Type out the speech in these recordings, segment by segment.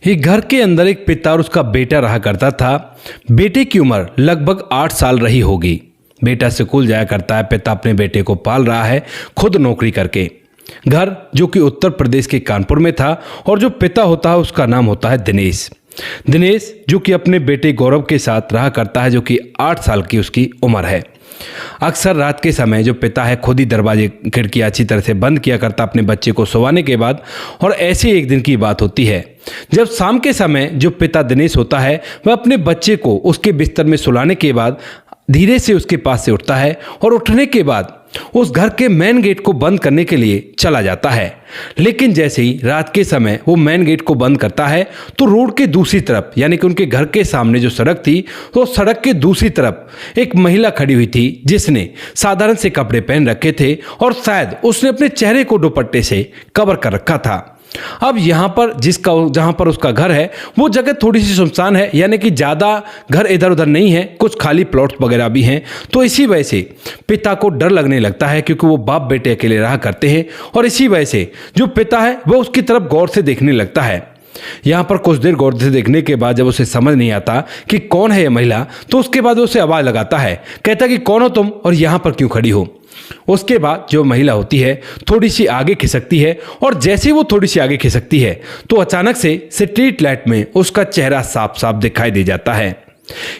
एक घर के अंदर एक पिता और उसका बेटा रहा करता था। बेटे की उम्र लगभग 8 साल रही होगी। बेटा स्कूल जाया करता है, पिता अपने बेटे को पाल रहा है खुद नौकरी करके। घर जो कि उत्तर प्रदेश के कानपुर में था और जो पिता होता है उसका नाम होता है दिनेश। दिनेश जो कि अपने बेटे गौरव के साथ रहा करता है, जो कि 8 साल की उसकी उम्र है। अक्सर रात के समय जो पिता है खुद ही दरवाजे खिड़कियां अच्छी तरह से बंद किया करता अपने बच्चे को सोवाने के बाद। और ऐसे एक दिन की बात होती है जब शाम के समय जो पिता दिनेश होता है वह अपने बच्चे को उसके बिस्तर में सुलाने के बाद धीरे से उसके पास से उठता है और उठने के बाद उस घर के मेन गेट को बंद करने के लिए चला जाता है। लेकिन जैसे ही रात के समय वो मेन गेट को बंद करता है तो रोड के दूसरी तरफ यानी कि उनके घर के सामने जो सड़क थी तो सड़क के दूसरी तरफ एक महिला खड़ी हुई थी जिसने साधारण से कपड़े पहन रखे थे और शायद उसने अपने चेहरे को दुपट्टे से कवर कर रखा था। अब यहाँ पर जहाँ पर उसका घर है वो जगह थोड़ी सी सुनसान है, यानी कि ज़्यादा घर इधर उधर नहीं है, कुछ खाली प्लॉट्स वगैरह भी हैं। तो इसी वजह से पिता को डर लगने लगता है क्योंकि वो बाप बेटे अकेले रहा करते हैं और इसी वजह से जो पिता है वो उसकी तरफ गौर से देखने लगता है। यहाँ पर कुछ देर गौर से देखने के बाद जब उसे समझ नहीं आता कि कौन है ये महिला, तो उसके बाद उसे आवाज़ लगाता है, कहता कि कौन हो तुम और यहाँ पर क्यों खड़ी हो। उसके बाद जो महिला होती है थोड़ी सी आगे खिसकती है और जैसे वो थोड़ी सी आगे खिसकती है तो अचानक से स्ट्रीट लाइट में उसका चेहरा साफ साफ दिखाई दे जाता है।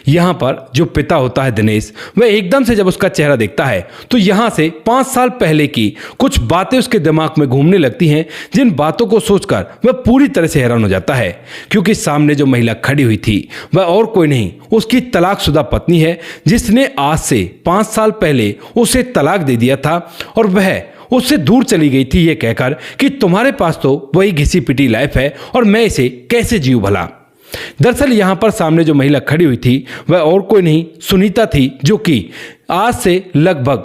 यहाँ पर जो पिता होता है दिनेश, वह एकदम से जब उसका चेहरा देखता है तो यहाँ से 5 साल पहले की कुछ बातें उसके दिमाग में घूमने लगती हैं, जिन बातों को सोचकर वह पूरी तरह से हैरान हो जाता है क्योंकि सामने जो महिला खड़ी हुई थी वह और कोई नहीं उसकी तलाकशुदा पत्नी है जिसने आज से 5 साल पहले उसे तलाक दे दिया था और वह उससे दूर चली गई थी ये कहकर कि तुम्हारे पास तो वही घिसी पिटी लाइफ है और मैं इसे कैसे जीऊं भला। दरअसल यहाँ पर सामने जो महिला खड़ी हुई थी वह और कोई नहीं सुनीता थी, जो कि आज से लगभग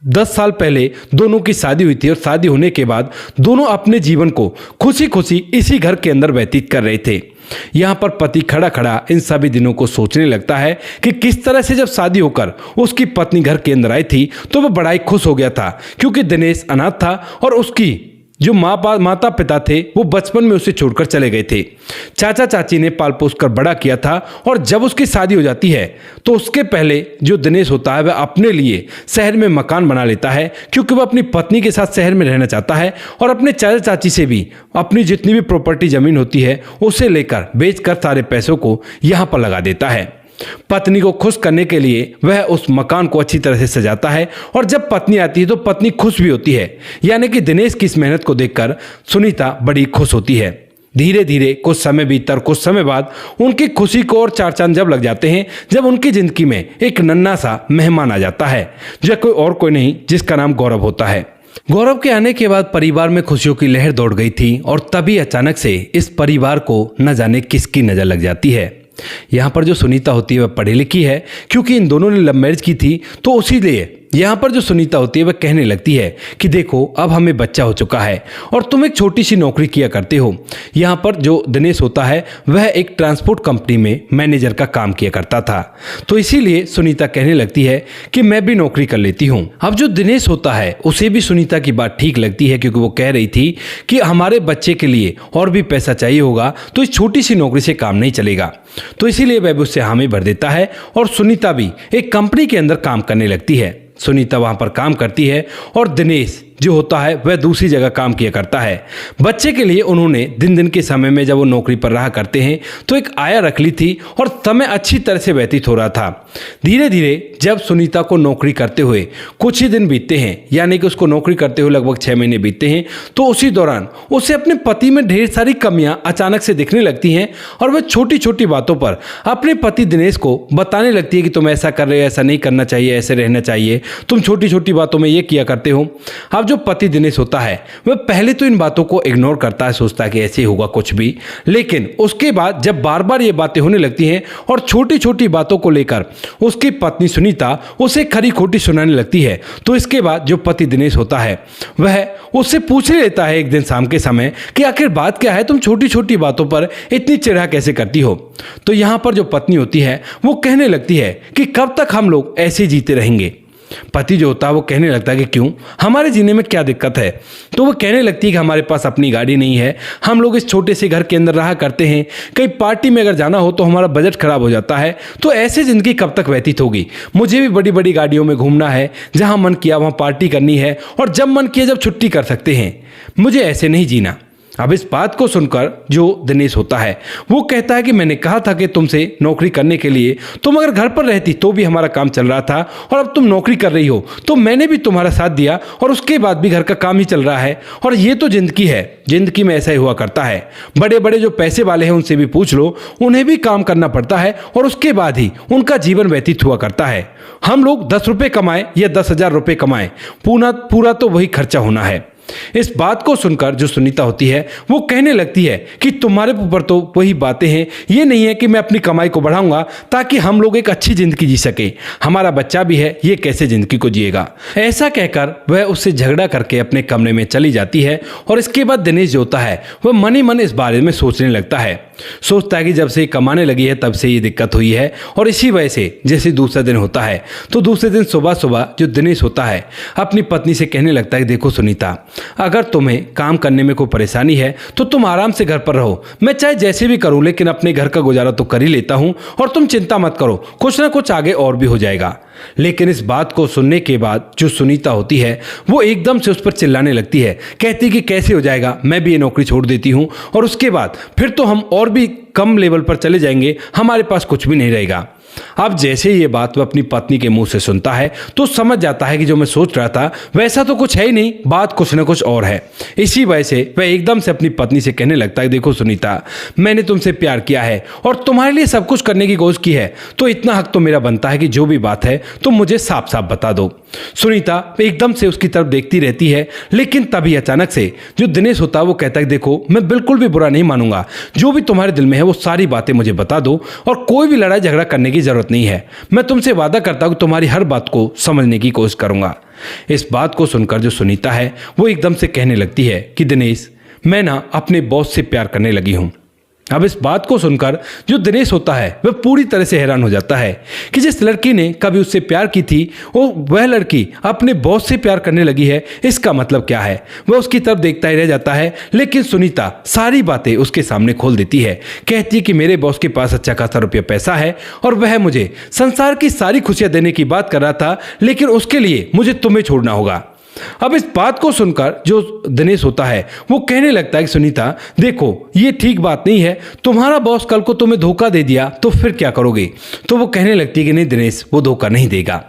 10 साल पहले दोनों की शादी हुई थी और शादी होने के बाद दोनों अपने जीवन को खुशी खुशी इसी घर के अंदर व्यतीत कर रहे थे। यहाँ पर पति खड़ा खड़ा इन सभी दिनों को सोचने लगता है कि किस तरह से जब शादी होकर उसकी पत्नी घर के अंदर आई थी तो वह बड़ा ही खुश हो गया था क्योंकि दिनेश अनाथ था और उसकी जो माता पिता थे वो बचपन में उसे छोड़कर चले गए थे। चाचा चाची ने पाल पोस कर बड़ा किया था और जब उसकी शादी हो जाती है तो उसके पहले जो दिनेश होता है वह अपने लिए शहर में मकान बना लेता है क्योंकि वह अपनी पत्नी के साथ शहर में रहना चाहता है और अपने चाचा चाची से भी अपनी जितनी भी प्रॉपर्टी जमीन होती है उसे लेकर बेचकर सारे पैसों को यहाँ पर लगा देता है। पत्नी को खुश करने के लिए वह उस मकान को अच्छी तरह से सजाता है और जब पत्नी आती है तो पत्नी खुश भी होती है, यानी कि दिनेश की इस मेहनत को देखकर सुनीता बड़ी खुश होती है। धीरे धीरे कुछ समय बीतकर कुछ समय बाद उनकी खुशी को और 4 चांद जब लग जाते हैं जब उनकी जिंदगी में एक नन्हा सा मेहमान आ जाता है जो कोई नहीं जिसका नाम गौरव होता है। गौरव के आने के बाद परिवार में खुशियों की लहर दौड़ गई थी और तभी अचानक से इस परिवार को न जाने किसकी नजर लग जाती है। यहाँ पर जो सुनीता होती है वह पढ़ी लिखी है क्योंकि इन दोनों ने लव मैरिज की थी, तो उसी लिए यहाँ पर जो सुनीता होती है वह कहने लगती है कि देखो अब हमें बच्चा हो चुका है और तुम एक छोटी सी नौकरी किया करते हो। यहाँ पर जो दिनेश होता है वह एक ट्रांसपोर्ट कंपनी में मैनेजर का काम किया करता था, तो इसीलिए सुनीता कहने लगती है कि मैं भी नौकरी कर लेती हूँ। अब जो दिनेश होता है उसे भी सुनीता की बात ठीक लगती है क्योंकि वो कह रही थी कि हमारे बच्चे के लिए और भी पैसा चाहिए होगा तो इस छोटी सी नौकरी से काम नहीं चलेगा, तो इसीलिए वह उससे हामी भर देता है और सुनीता भी एक कंपनी के अंदर काम करने लगती है। सुनीता वहां पर काम करती है और दिनेश जो होता है वह दूसरी जगह काम किया करता है। बच्चे के लिए उन्होंने दिन दिन के समय में जब वो नौकरी पर रहा करते हैं तो एक आया रख ली थी और समय अच्छी तरह से व्यतीत हो रहा था। धीरे धीरे जब सुनीता को नौकरी करते हुए कुछ ही दिन बीतते हैं, यानी कि उसको नौकरी करते हुए लगभग 6 महीने बीतते हैं, तो उसी दौरान उसे अपने पति में ढेर सारी कमियां अचानक से दिखने लगती हैं और वह छोटी छोटी बातों पर अपने पति दिनेश को बताने लगती है कि तुम ऐसा कर रहे हो, ऐसा नहीं करना चाहिए, ऐसे रहना चाहिए, तुम छोटी छोटी बातों में ये किया करते हो। अब जो पति दिनेश होता है वह पहले तो इन बातों को इग्नोर करता है, सोचता है कि ऐसे ही होगा कुछ भी, लेकिन उसके बाद जब बार बार ये बातें होने लगती हैं और छोटी छोटी बातों को लेकर उसकी पत्नी सुनीता उसे खरी खोटी सुनाने लगती है, तो इसके बाद जो पति दिनेश होता है वह उससे पूछ लेता है एक दिन शाम के समय कि आखिर बात क्या है, तुम छोटी छोटी बातों पर इतनी चिढ़ा कैसे करती हो। तो यहाँ पर जो पत्नी होती है वो कहने लगती है कि कब तक हम लोग ऐसे जीते रहेंगे। पति जो होता है वो कहने लगता है कि क्यों, हमारे जीने में क्या दिक्कत है। तो वो कहने लगती है कि हमारे पास अपनी गाड़ी नहीं है, हम लोग इस छोटे से घर के अंदर रहा करते हैं, कहीं पार्टी में अगर जाना हो तो हमारा बजट खराब हो जाता है, तो ऐसे ज़िंदगी कब तक व्यतीत होगी। मुझे भी बड़ी बड़ी गाड़ियों में घूमना है, जहाँ मन किया वहाँ पार्टी करनी है, और जब मन किया जब छुट्टी कर सकते हैं, मुझे ऐसे नहीं जीना। अब इस बात को सुनकर जो दिनेश होता है वो कहता है कि मैंने कहा था कि तुमसे नौकरी करने के लिए, तुम अगर घर पर रहती तो भी हमारा काम चल रहा था, और अब तुम नौकरी कर रही हो तो मैंने भी तुम्हारा साथ दिया, और उसके बाद भी घर का काम ही चल रहा है। और ये तो ज़िंदगी है, ज़िंदगी में ऐसा ही हुआ करता है। बड़े बड़े जो पैसे वाले हैं उनसे भी पूछ लो, उन्हें भी काम करना पड़ता है और उसके बाद ही उनका जीवन व्यतीत हुआ करता है। हम लोग 10 रुपये कमाएं या 10,000 रुपये कमाएं, पूरा तो वही खर्चा होना है। इस बात को सुनकर जो सुनीता होती है वो कहने लगती है कि तुम्हारे ऊपर तो वही बातें हैं, ये नहीं है कि मैं अपनी कमाई को बढ़ाऊंगा ताकि हम लोग एक अच्छी जिंदगी जी सके, हमारा बच्चा भी है, ये कैसे जिंदगी को जिएगा। ऐसा कहकर वह उससे झगड़ा करके अपने कमरे में चली जाती है। और इसके बाद दिनेश जो होता है वह मन ही मन इस बारे में सोचने लगता है। सोचता है कि जब से ये कमाने लगी है तब से ये दिक्कत हुई है, और इसी वजह से जैसे दूसरा दिन होता है तो दूसरे दिन सुबह सुबह जो दिनेश होता है अपनी पत्नी से कहने लगता है कि देखो सुनीता, अगर तुम्हें काम करने में कोई परेशानी है तो तुम आराम से घर पर रहो, मैं चाहे जैसे भी करूं लेकिन अपने घर का गुजारा तो कर ही लेता हूं, और तुम चिंता मत करो, कुछ ना कुछ आगे और भी हो जाएगा। लेकिन इस बात को सुनने के बाद जो सुनीता होती है वो एकदम से उस पर चिल्लाने लगती है, कहती कि कैसे हो जाएगा, मैं भी ये नौकरी छोड़ देती हूँ, और उसके बाद फिर तो हम और भी कम लेवल पर चले जाएंगे, हमारे पास कुछ भी नहीं रहेगा। अब जैसे ये बात वह अपनी पत्नी के मुंह से सुनता है तो समझ जाता है कि जो मैं सोच रहा था वैसा तो कुछ है ही नहीं, बात कुछ ना कुछ और है। इसी वजह से वह एकदम से अपनी पत्नी से कहने लगता है, देखो सुनीता, मैंने तुमसे प्यार किया है और तुम्हारे लिए सब कुछ करने की कोशिश की है, तो इतना हक तो मेरा बनता है कि जो भी बात है तुम मुझे साफ साफ बता दो। सुनीता एकदम से उसकी तरफ देखती रहती है, लेकिन तभी अचानक से जो दिनेश होता है वो कहता है, देखो मैं बिल्कुल भी बुरा नहीं मानूंगा, जो भी तुम्हारे दिल में है वो सारी बातें मुझे बता दो, और कोई भी लड़ाई झगड़ा करने की जरूरत नहीं है, मैं तुमसे वादा करता हूं कि तुम्हारी हर बात को समझने की कोशिश करूंगा। इस बात को सुनकर जो सुनीता है वो एकदम से कहने लगती है कि दिनेश, मैं ना अपने बॉस से प्यार करने लगी हूं। अब इस बात को सुनकर जो दिनेश होता है वह पूरी तरह से हैरान हो जाता है कि जिस लड़की ने कभी उससे प्यार की थी वह लड़की अपने बॉस से प्यार करने लगी है, इसका मतलब क्या है। वह उसकी तरफ देखता ही रह जाता है, लेकिन सुनीता सारी बातें उसके सामने खोल देती है। कहती है कि मेरे बॉस के पास अच्छा खासा रुपया पैसा है और वह मुझे संसार की सारी खुशियां देने की बात कर रहा था, लेकिन उसके लिए मुझे तुम्हें छोड़ना होगा। अब इस बात को सुनकर जो दिनेश होता है वो कहने लगता है कि सुनीता, देखो ये ठीक बात नहीं है, तुम्हारा बॉस कल को तुम्हें धोखा दे दिया तो फिर क्या करोगे। तो वो कहने लगती है कि नहीं दिनेश, वो धोखा नहीं देगा।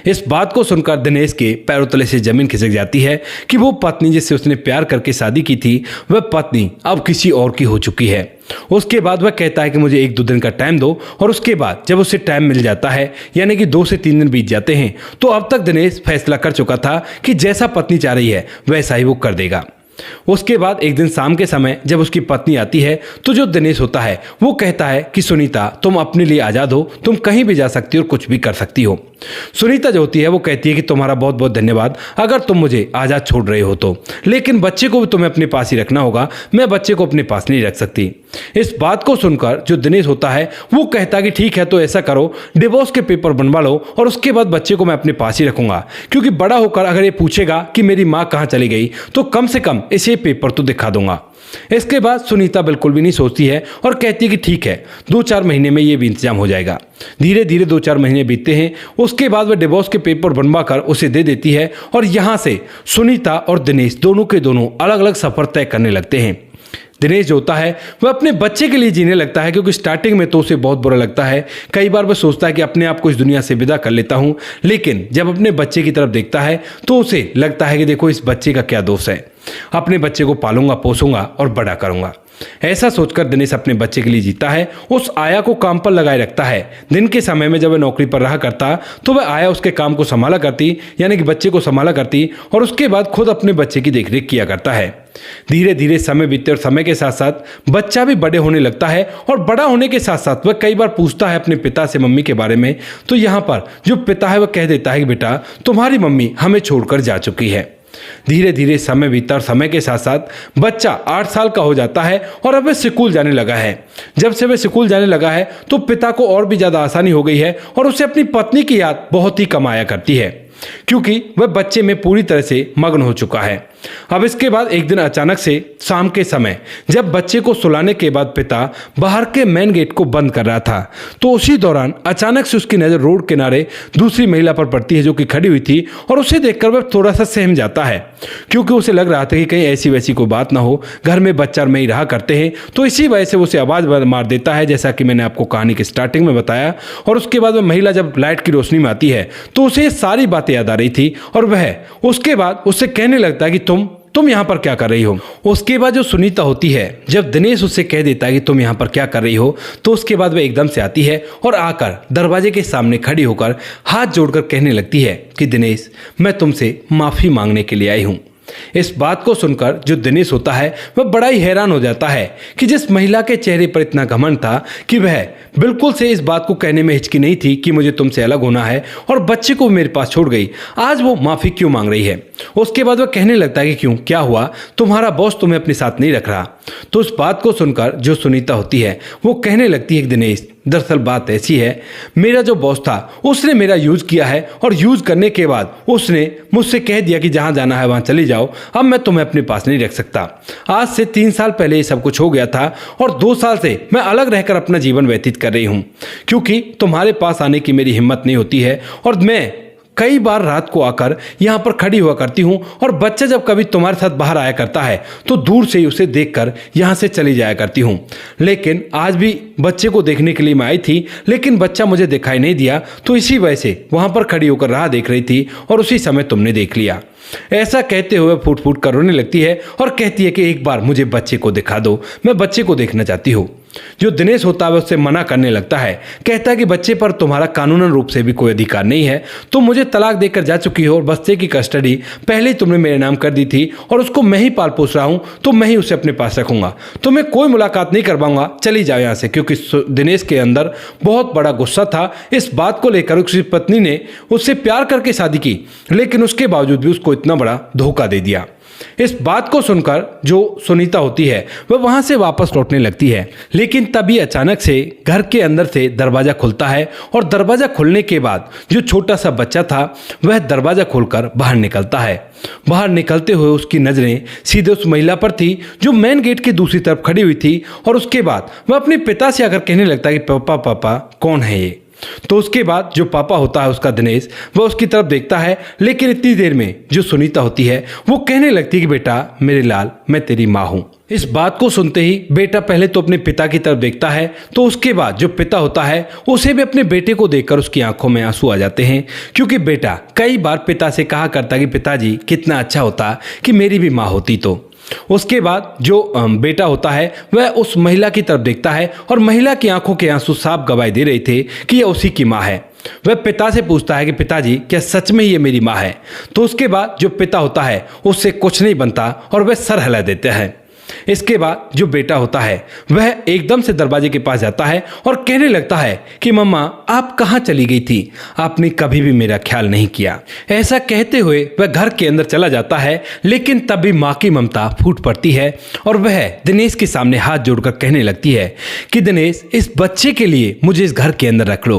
इस बात को सुनकर दिनेश के पैरों तले से जमीन खिसक जाती है कि वो पत्नी जिससे उसने प्यार करके शादी की थी वह पत्नी अब किसी और की हो चुकी है। उसके बाद वह कहता है कि मुझे 1-2 दिन का टाइम दो, और उसके बाद जब उसे टाइम मिल जाता है यानी कि 2 से 3 दिन बीत जाते हैं, तो अब तक दिनेश फैसला कर चुका था कि जैसा पत्नी चाह रही है वैसा ही वो कर देगा। उसके बाद एक दिन शाम के समय जब उसकी पत्नी आती है तो जो दिनेश होता है वो कहता है कि सुनीता, तुम अपने लिए आज़ाद हो, तुम कहीं भी जा सकती हो और कुछ भी कर सकती हो। सुनीता जो होती है वो कहती है कि तुम्हारा बहुत बहुत धन्यवाद अगर तुम मुझे आज़ाद छोड़ रहे हो तो, लेकिन बच्चे को भी तुम्हें अपने पास ही रखना होगा, मैं बच्चे को अपने पास नहीं रख सकती। इस बात को सुनकर जो दिनेश होता है वो कहता है कि ठीक है, तो ऐसा करो, डिवोर्स के पेपर बनवा लो और उसके बाद बच्चे को मैं अपने पास ही रखूंगा, क्योंकि बड़ा होकर अगर ये पूछेगा कि मेरी माँ कहाँ चली गई तो कम से कम इसे पेपर तो दिखा दूंगा। इसके बाद सुनीता बिल्कुल भी नहीं सोचती है और कहती है कि ठीक है, 2-4 महीने में ये भी इंतजाम हो जाएगा। धीरे धीरे 2-4 महीने बीतते हैं। उसके बाद वह डिवोर्स के पेपर बनवा कर उसे दे देती है और यहाँ से सुनीता और दिनेश दोनों के दोनों अलग अलग सफर तय करने लगते हैं। दिनेश जो होता है वह अपने बच्चे के लिए जीने लगता है, क्योंकि स्टार्टिंग में तो उसे बहुत बुरा लगता है। कई बार वह सोचता है कि अपने आप को इस दुनिया से विदा कर लेता हूँ, लेकिन जब अपने बच्चे की तरफ देखता है तो उसे लगता है कि देखो इस बच्चे का क्या दोष है, अपने बच्चे को पालूंगा, पोसूंगा और बड़ा करूंगा। ऐसा सोचकर दिनेश अपने बच्चे के लिए जीता है। उस आया को काम पर लगाए रखता है। दिन के समय में जब वह नौकरी पर रहा करता तो वह आया उसके काम को संभाला करती, यानी कि बच्चे को संभाला करती, और उसके बाद खुद अपने बच्चे की देखरेख किया करता है। धीरे धीरे समय बीतते और समय के साथ साथ बच्चा भी बड़े होने लगता है, और बड़ा होने के साथ साथ वह कई बार पूछता है अपने पिता से मम्मी के बारे में। तो यहाँ पर जो पिता है वह कह देता है कि बेटा तुम्हारी मम्मी हमें छोड़कर जा चुकी है। धीरे धीरे समय बीता और समय के साथ साथ बच्चा 8 साल का हो जाता है और अब वह स्कूल जाने लगा है। जब से वह स्कूल जाने लगा है तो पिता को और भी ज़्यादा आसानी हो गई है और उसे अपनी पत्नी की याद बहुत ही कम आया करती है। क्योंकि वह बच्चे में पूरी तरह से मग्न हो चुका है। अब इसके बाद एक दिन अचानक से शाम के समय जब बच्चे को सुलाने के बाद पिता बाहर के मेन गेट को बंद कर रहा था, तो उसी दौरान अचानक से उसकी नज़र रोड किनारे दूसरी महिला पर पड़ती है जो कि खड़ी हुई थी, और उसे देखकर वह थोड़ा सा सहम जाता है, क्योंकि उसे लग रहा था कि कहीं ऐसी वैसी कोई बात ना हो, घर में बच्चा और मैं ही रहा करते हैं। तो इसी वजह से उसे आवाज़ मार देता है, जैसा कि मैंने आपको कहानी के स्टार्टिंग में बताया। और उसके बाद वह महिला जब लाइट की रोशनी में आती है तो उसे ये सारी बातें याद आ रही थी, और वह उसके बाद उससे कहने लगता है कि तुम यहाँ पर क्या कर रही हो। उसके बाद जो सुनीता होती है, जब दिनेश उससे कह देता है कि तुम यहाँ पर क्या कर रही हो, तो उसके बाद वह एकदम से आती है और आकर दरवाजे के सामने खड़ी होकर हाथ जोड़कर कहने लगती है कि दिनेश, मैं तुमसे माफ़ी मांगने के लिए आई हूँ। इस बात को सुनकर जो दिनेश होता है वह बड़ा ही हैरान हो जाता है कि जिस महिला के चेहरे पर इतना घमंड था कि वह बिल्कुल से इस बात को कहने में हिचकी नहीं थी कि मुझे तुमसे अलग होना है, और बच्चे को मेरे पास छोड़ गई, आज वो माफ़ी क्यों मांग रही है। उसके बाद वह कहने लगता है कि क्यों, क्या हुआ, तुम्हारा बॉस तुम्हें अपने साथ नहीं रख रहा। तो उस बात को सुनकर जो सुनीता होती है वो कहने लगती है कि दिनेश, दरअसल बात ऐसी है, मेरा जो बॉस था उसने मेरा यूज़ किया है, और यूज़ करने के बाद उसने मुझसे कह दिया कि जहाँ जाना है वहाँ चली जाओ, अब मैं तुम्हें अपने पास नहीं रख सकता। आज से 3 साल पहले ये सब कुछ हो गया था, और 2 साल से मैं अलग रहकर अपना जीवन व्यतीत कर रही हूँ, क्योंकि तुम्हारे पास आने की मेरी हिम्मत नहीं होती है, और मैं कई बार रात को आकर यहाँ पर खड़ी हुआ करती हूँ, और बच्चा जब कभी तुम्हारे साथ बाहर आया करता है तो दूर से ही उसे देखकर यहाँ से चली जाया करती हूँ। लेकिन आज भी बच्चे को देखने के लिए मैं आई थी, लेकिन बच्चा मुझे दिखाई नहीं दिया, तो इसी वजह से वहाँ पर खड़ी होकर राह देख रही थी, और उसी समय तुमने देख लिया। ऐसा कहते हुए फूट फूट कर रोने लगती है और कहती है कि एक बार मुझे बच्चे को दिखा दो, मैं बच्चे को देखना चाहती हूँ। जो दिनेश होता है उससे मना करने लगता है, कहता है कि बच्चे पर तुम्हारा कानूनन रूप से भी कोई अधिकार नहीं है, तुम मुझे तलाक देकर जा चुकी हो, और बच्चे की कस्टडी पहले ही तुमने मेरे नाम कर दी थी, और उसको मैं ही पाल पोस रहा हूँ, तो मैं ही उसे अपने पास रखूंगा, तुम्हें कोई मुलाकात नहीं करवाऊंगा, चली जाओ यहाँ से। क्योंकि दिनेश के अंदर बहुत बड़ा गुस्सा था इस बात को लेकर, उसकी पत्नी ने उससे प्यार करके शादी की, लेकिन उसके बावजूद भी उसको इतना बड़ा धोखा दे दिया। इस बात को सुनकर जो सुनीता होती है वह वहां से वापस लौटने लगती है, लेकिन तभी अचानक से घर के अंदर से दरवाजा खुलता है, और दरवाजा खुलने के बाद जो छोटा सा बच्चा था वह दरवाजा खोलकर बाहर निकलता है। बाहर निकलते हुए उसकी नजरें सीधे उस महिला पर थी जो मेन गेट की दूसरी तरफ खड़ी हुई थी, और उसके बाद वह अपने पिता से आकर कहने लगता है कि पापा पापा कौन है ये। तो उसके बाद जो पापा होता है उसका दिनेश, वह उसकी तरफ देखता है, लेकिन इतनी देर में जो सुनीता होती है वो कहने लगती है कि बेटा मेरे लाल, मैं तेरी माँ हूँ। इस बात को सुनते ही बेटा पहले तो अपने पिता की तरफ देखता है, तो उसके बाद जो पिता होता है उसे भी अपने बेटे को देखकर उसकी आंखों में आंसू आ जाते हैं, क्योंकि बेटा कई बार पिता से कहा करता है कि पिताजी कितना अच्छा होता कि मेरी भी माँ होती। तो उसके बाद जो बेटा होता है वह उस महिला की तरफ देखता है, और महिला की आंखों के आंसू साफ गवाही दे रहे थे कि यह उसी की माँ है। वह पिता से पूछता है कि पिताजी क्या सच में ये मेरी माँ है। तो उसके बाद जो पिता होता है उससे कुछ नहीं बनता, और वह सर हिला देता है। इसके बाद जो बेटा होता है वह एकदम से दरवाजे के पास जाता है और कहने लगता है कि मम्मा आप कहाँ चली गई थी, आपने कभी भी मेरा ख्याल नहीं किया। ऐसा कहते हुए वह घर के अंदर चला जाता है, लेकिन तभी माँ की ममता फूट पड़ती है, और वह दिनेश के सामने हाथ जोड़कर कहने लगती है कि दिनेश, इस बच्चे के लिए मुझे इस घर के अंदर रख लो,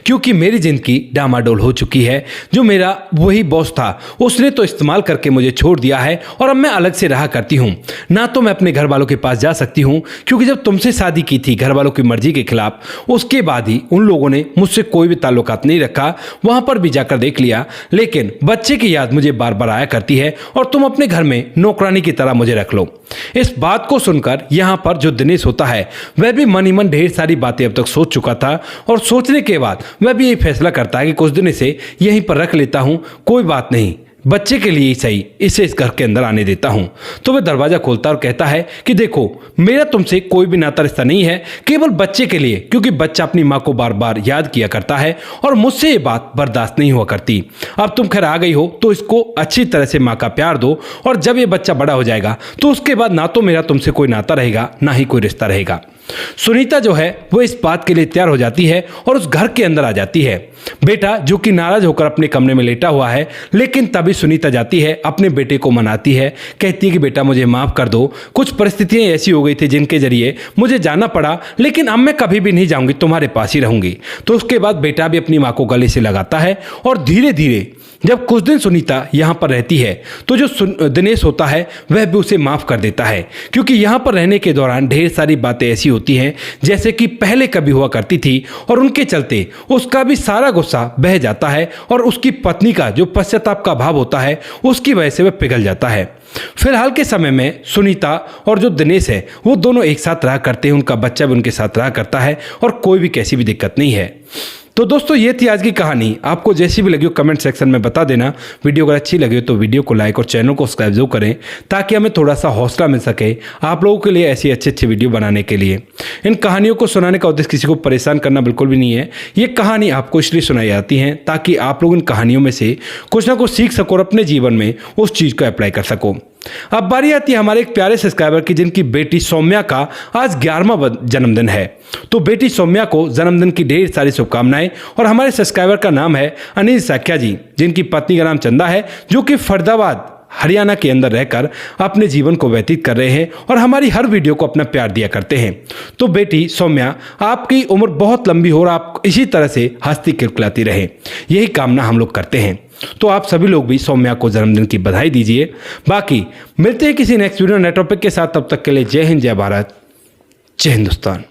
क्योंकि मेरी जिंदगी डामाडोल हो चुकी है। जो मेरा वही बॉस था उसने तो इस्तेमाल करके मुझे छोड़ दिया है, और अब मैं अलग से रहा करती हूँ। ना तो मैं अपने घर वालों के पास जा सकती हूँ, क्योंकि जब तुमसे शादी की थी घर वालों की मर्जी के खिलाफ, उसके बाद ही उन लोगों ने मुझसे कोई भी ताल्लुकात नहीं रखा, वहां पर भी जाकर देख लिया, लेकिन बच्चे की याद मुझे बार बार आया करती है, और तुम अपने घर में नौकरानी की तरह मुझे रख लो। इस बात को सुनकर यहाँ पर जो दिनेश होता है वह भी मन ही मन ढेर सारी बातें अब तक सोच चुका था, और सोचने के बाद वह भी यही फैसला करता है कि कुछ दिन इसे यहीं पर रख लेता हूँ, कोई बात नहीं, बच्चे के लिए ही सही इसे इस घर के अंदर आने देता हूं। तो वह दरवाजा खोलता और कहता है कि देखो, मेरा तुमसे कोई भी नाता रिश्ता नहीं है, केवल बच्चे के लिए, क्योंकि बच्चा अपनी माँ को बार बार याद किया करता है, और मुझसे ये बात बर्दाश्त नहीं हुआ करती। अब तुम खैर आ गई हो तो इसको अच्छी तरह से माँ का प्यार दो, और जब ये बच्चा बड़ा हो जाएगा तो उसके बाद ना तो मेरा तुमसे कोई नाता रहेगा, ना ही कोई रिश्ता रहेगा। सुनीता जो है वो इस बात के लिए तैयार हो जाती है और उस घर के अंदर आ जाती है। बेटा जो कि नाराज होकर अपने कमरे में लेटा हुआ है, लेकिन तभी सुनीता जाती है, अपने बेटे को मनाती है, कहती है कि बेटा मुझे माफ कर दो, कुछ परिस्थितियां ऐसी हो गई थी जिनके जरिए मुझे जाना पड़ा, लेकिन अब मैं कभी भी नहीं जाऊंगी, तुम्हारे पास ही रहूंगी। तो उसके बाद बेटा भी अपनी माँ को गले से लगाता है और धीरे धीरे जब कुछ दिन सुनीता यहाँ पर रहती है तो जो दिनेश होता है वह भी उसे माफ़ कर देता है, क्योंकि यहाँ पर रहने के दौरान ढेर सारी बातें ऐसी होती हैं जैसे कि पहले कभी हुआ करती थी, और उनके चलते उसका भी सारा गुस्सा बह जाता है और उसकी पत्नी का जो पश्चाताप का भाव होता है उसकी वजह से वह पिघल जाता है। फिलहाल के समय में सुनीता और जो दिनेश है वो दोनों एक साथ रहा करते हैं, उनका बच्चा भी उनके साथ रहा करता है और कोई भी कैसी भी दिक्कत नहीं है। तो दोस्तों ये थी आज की कहानी। आपको जैसी भी लगी हो कमेंट सेक्शन में बता देना। वीडियो अगर अच्छी लगी हो तो वीडियो को लाइक और चैनल को सब्सक्राइब जरूर करें, ताकि हमें थोड़ा सा हौसला मिल सके आप लोगों के लिए ऐसी अच्छी वीडियो बनाने के लिए। इन कहानियों को सुनाने का उद्देश्य किसी को परेशान करना बिल्कुल भी नहीं है। ये कहानी आपको इसलिए सुनाई जाती है ताकि आप लोग इन कहानियों में से कुछ ना कुछ सीख सको और अपने जीवन में उस चीज़ को अप्लाई कर सको। अब बारी आती है हमारे एक प्यारे सब्सक्राइबर की, जिनकी बेटी सौम्या का आज 11वां जन्मदिन है। तो बेटी सौम्या को जन्मदिन की ढेर सारी शुभकामनाएं। और हमारे सब्सक्राइबर का नाम है अनिल साख्या जी, जिनकी पत्नी का नाम चंदा है, जो कि फरीदाबाद हरियाणा के अंदर रहकर अपने जीवन को व्यतीत कर रहे हैं और हमारी हर वीडियो को अपना प्यार दिया करते हैं। तो बेटी सौम्या, आपकी उम्र बहुत लंबी हो और आप इसी तरह से हंसती खिलखिलाती रहे, यही कामना हम लोग करते हैं। तो आप सभी लोग भी सौम्या को जन्मदिन की बधाई दीजिए। बाकी मिलते हैं किसी नेक्स्ट वीडियो नए टॉपिक के साथ, तब तक के लिए जय हिंद, जय भारत, जय हिंदुस्तान।